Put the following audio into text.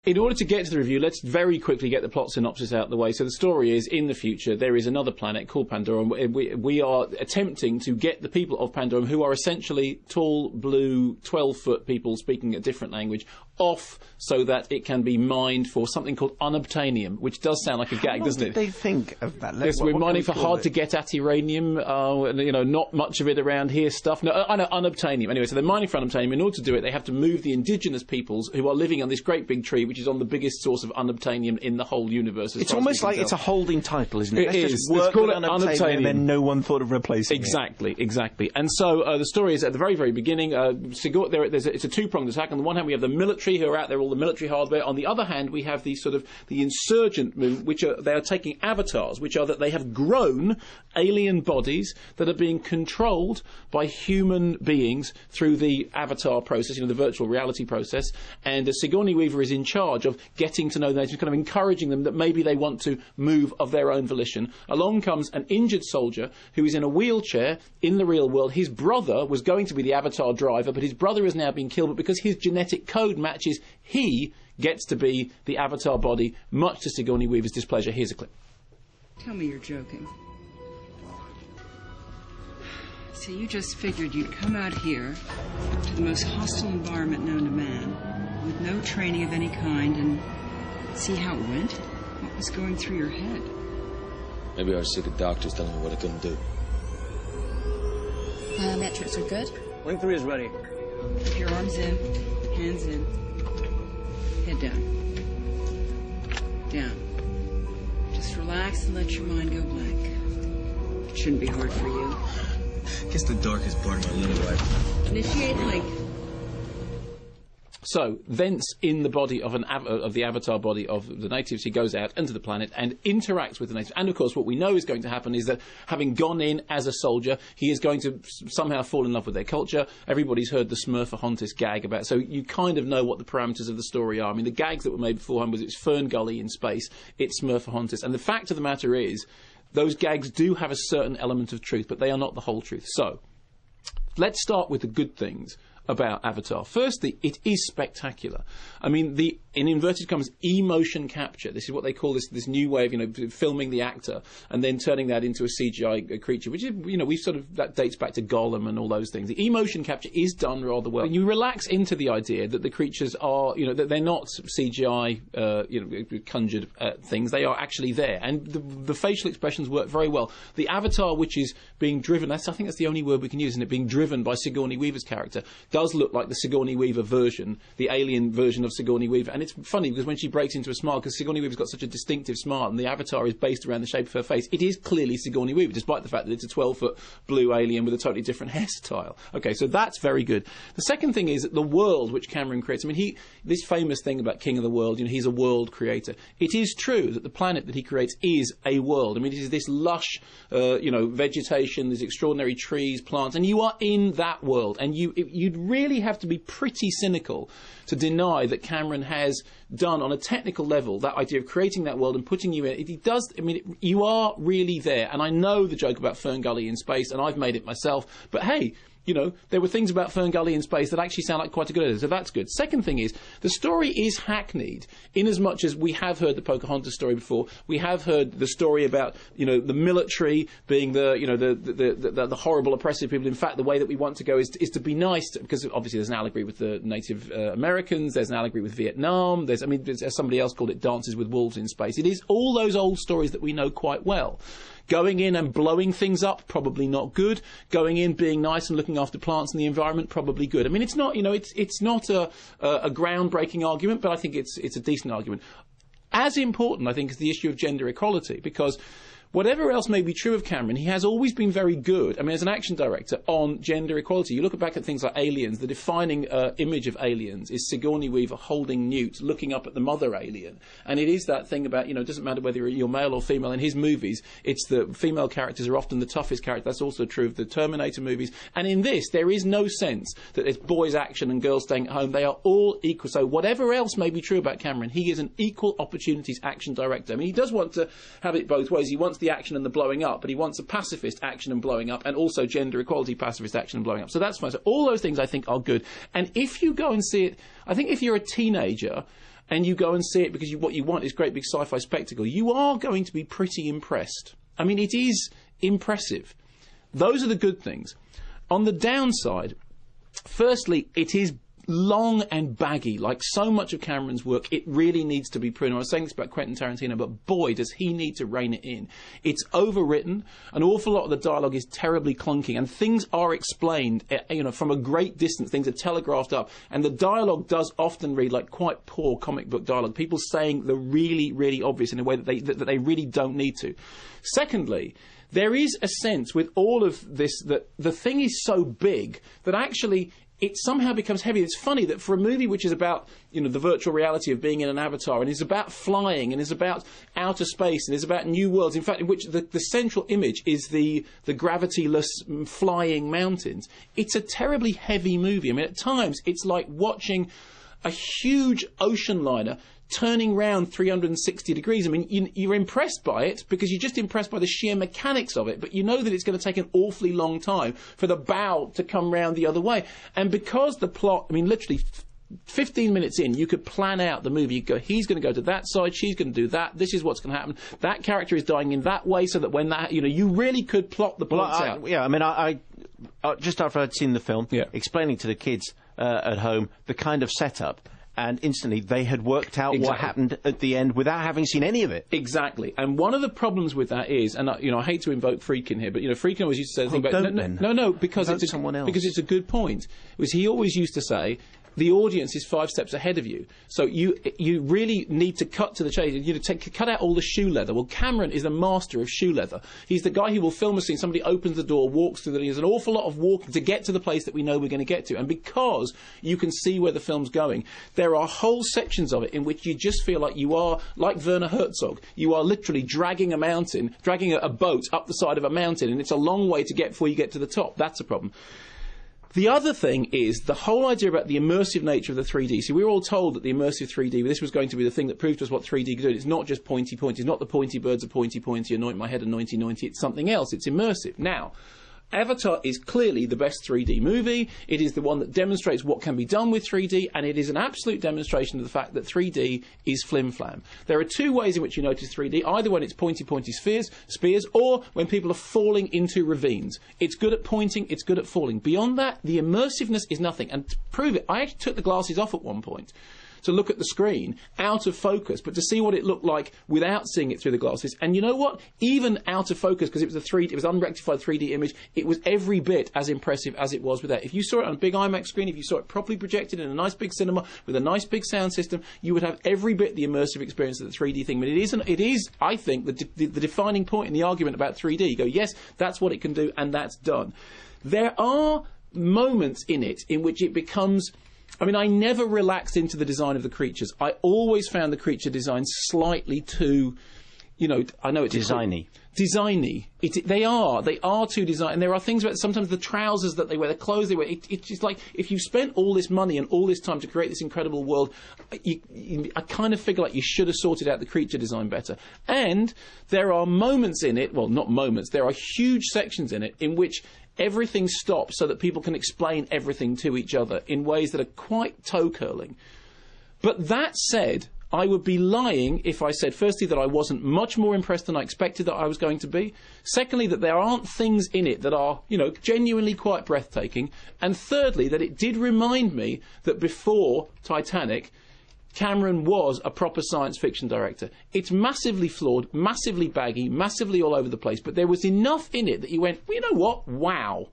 In order to get to the review, let's very quickly get the plot synopsis out of the way. So the story is, in the future, there is another planet called Pandorum. We are attempting to get the people of Pandorum, who are essentially tall, blue, 12-foot people speaking a different language, off so that it can be mined for something called unobtainium, which does sound like a gag, doesn't it? How did they think of that? Yes, we're mining for hard-to-get-at uranium, not much of it around here stuff. No, I know, unobtainium. Anyway, so they're mining for unobtainium. In order to do it, they have to move the indigenous peoples who are living on this great big tree, which is on the biggest source of unobtainium in the whole universe. It's almost like it's a holding title, isn't it? It is. Let's call it unobtainium. And then no one thought of replacing it. Exactly. And so the story is at the very, very beginning. It's a two-pronged attack. On the one hand, we have the military who are out there, all the military hardware. On the other hand, we have the insurgent movement, which they are taking avatars, which are that they have grown alien bodies that are being controlled by human beings through the avatar process, the virtual reality process. And Sigourney Weaver is in charge of getting to know them, kind of encouraging them that maybe they want to move of their own volition. Along comes an injured soldier who is in a wheelchair in the real world. His brother was going to be the avatar driver, but his brother has now been killed. But because his genetic code matches, he gets to be the avatar body, much to Sigourney Weaver's displeasure. Here's a clip. Tell me you're joking. So you just figured you'd come out here to the most hostile environment known to man, with no training of any kind, and see how it went? What was going through your head? Maybe I was sick of doctors telling me what I couldn't do. Biometrics are good. Link 3 is ready. Keep your arms in, hands in, head down. Down. Just relax and let your mind go blank. It shouldn't be hard for you. Guess the darkest part of my little life. Initiate link. So, thence, in the body of the avatar body of the natives, he goes out into the planet and interacts with the natives. And, of course, what we know is going to happen is that, having gone in as a soldier, he is going to somehow fall in love with their culture. Everybody's heard the Smurfahontis gag about it, so you kind of know what the parameters of the story are. I mean, the gags that were made beforehand was it's Fern Gully in space, it's Smurfahontis. And the fact of the matter is, those gags do have a certain element of truth, but they are not the whole truth. So, let's start with the good things about Avatar. Firstly, it is spectacular. I mean, in inverted commas, emotion capture. This is what they call this new way of, filming the actor and then turning that into a CGI creature, which is, that dates back to Gollum and all those things. The emotion capture is done rather well. And you relax into the idea that the creatures are, that they're not CGI, conjured things. They are actually there. And the facial expressions work very well. The Avatar, which is being driven, I think that's the only word we can use, isn't it? Being driven by Sigourney Weaver's character, does look like the Sigourney Weaver version, the alien version of Sigourney Weaver. And it's funny because when she breaks into a smile, because Sigourney Weaver's got such a distinctive smile and the avatar is based around the shape of her face, it is clearly Sigourney Weaver, despite the fact that it's a 12-foot blue alien with a totally different hairstyle. Okay, so that's very good. The second thing is the world which Cameron creates. I mean, this famous thing about King of the World, he's a world creator. It is true that the planet that he creates is a world. I mean, it is this lush, vegetation, there's extraordinary trees, plants, and you are in that world. And you'd really have to be pretty cynical to deny that Cameron has done, on a technical level, that idea of creating that world and putting you in. He does. I mean, you are really there. And I know the joke about Fern Gully in space, and I've made it myself. But hey, there were things about Fern Gully in space that actually sound like quite a good idea, so that's good. Second thing is, the story is hackneyed, in as much as we have heard the Pocahontas story before, we have heard the story about, the military being the horrible, oppressive people. In fact, the way that we want to go is to be nice, because obviously there's an allegory with the Native Americans, there's an allegory with Vietnam, there's somebody else called it Dances with Wolves in Space. It is all those old stories that we know quite well. Going in and blowing things up, probably not good. Going in, being nice and looking after plants and the environment, probably good. I mean, it's not, it's not a groundbreaking argument, but I think it's a decent argument. As important, I think, is the issue of gender equality, because whatever else may be true of Cameron, he has always been very good, as an action director, on gender equality. You look back at things like Aliens, the defining image of Aliens is Sigourney Weaver holding Newt, looking up at the mother alien. And it is that thing about, it doesn't matter whether you're male or female. In his movies, it's the female characters are often the toughest characters. That's also true of the Terminator movies. And in this, there is no sense that it's boys action and girls staying at home. They are all equal. So whatever else may be true about Cameron, he is an equal opportunities action director. I mean, he does want to have it both ways. He wants the action and the blowing up, but he wants a pacifist action and blowing up, and also gender equality pacifist action and blowing up. So that's fine. So all those things I think are good. And if you go and see it, I think if you're a teenager and you go and see it because what you want is great big sci-fi spectacle, you are going to be pretty impressed. I mean, it is impressive. Those are the good things. On the downside, firstly, it is long and baggy. Like so much of Cameron's work, it really needs to be pruned. I was saying this about Quentin Tarantino, but boy, does he need to rein it in. It's overwritten. An awful lot of the dialogue is terribly clunky, and things are explained, from a great distance. Things are telegraphed up, and the dialogue does often read like quite poor comic book dialogue. People saying the really, really obvious in a way that they really don't need to. Secondly, there is a sense with all of this that the thing is so big that actually it somehow becomes heavy. It's funny that for a movie which is about, the virtual reality of being in an avatar, and is about flying, and is about outer space, and is about new worlds, in fact, in which the central image is the gravityless flying mountains, it's a terribly heavy movie. I mean, at times, it's like watching a huge ocean liner turning round 360 degrees. I mean, you're impressed by it because you're just impressed by the sheer mechanics of it, but you know that it's going to take an awfully long time for the bow to come round the other way. And because the plot, I mean, literally 15 minutes in, you could plan out the movie. You go, he's going to go to that side, she's going to do that, this is what's going to happen, that character is dying in that way, so that when that, you really could plot the plots out. Yeah, I mean, I just after I'd seen the film, explaining to the kids at home the kind of setup, and instantly they had worked out what happened at the end without having seen any of it. Exactly. And one of the problems with that is, and I hate to invoke Friedkin here, but Friedkin always used to say the thing about no, because it's someone else. Because it's a good point. Was he always used to say, the audience is 5 steps ahead of you, so you really need to cut to the chase. Cut out all the shoe leather. Well, Cameron is a master of shoe leather. He's the guy who will film a scene. Somebody opens the door, walks through. There's an awful lot of walking to get to the place that we know we're going to get to. And because you can see where the film's going, there are whole sections of it in which you just feel like you are like Werner Herzog. You are literally dragging a boat up the side of a mountain, and it's a long way to get before you get to the top. That's a problem. The other thing is the whole idea about the immersive nature of the 3D. See, we were all told that the immersive 3D, this was going to be the thing that proved to us what 3D could do. It's not just pointy-pointy. It's not the pointy birds are pointy-pointy, anoint my head and 90-90. It's something else. It's immersive. Now, Avatar is clearly the best 3D movie. It is the one that demonstrates what can be done with 3D, and it is an absolute demonstration of the fact that 3D is flim-flam. There are 2 ways in which you notice 3D, either when it's pointy-pointy spears, or when people are falling into ravines. It's good at pointing, it's good at falling. Beyond that, the immersiveness is nothing. And to prove it, I actually took the glasses off at one point to look at the screen out of focus, but to see what it looked like without seeing it through the glasses. And you know what? Even out of focus, because it was unrectified 3D image, it was every bit as impressive as it was with that. If you saw it on a big IMAX screen, if you saw it properly projected in a nice big cinema with a nice big sound system, you would have every bit the immersive experience of the 3D thing. But it is, I think, the defining point in the argument about 3D. You go, yes, that's what it can do, and that's done. There are moments in it in which it becomes... I mean, I never relaxed into the design of the creatures. I always found the creature design slightly too, I know it's... Designy. They are too design. And there are things about sometimes the trousers that they wear, the clothes they wear. It's just like, if you spent all this money and all this time to create this incredible world, I kind of figure like you should have sorted out the creature design better. And there are moments in it, well, not moments, there are huge sections in it in which everything stops so that people can explain everything to each other in ways that are quite toe-curling. But that said, I would be lying if I said, firstly, that I wasn't much more impressed than I expected that I was going to be. Secondly, that there aren't things in it that are, genuinely quite breathtaking. And thirdly, that it did remind me that before Titanic, Cameron was a proper science fiction director. It's massively flawed, massively baggy, massively all over the place, but there was enough in it that you went, well, you know what? Wow.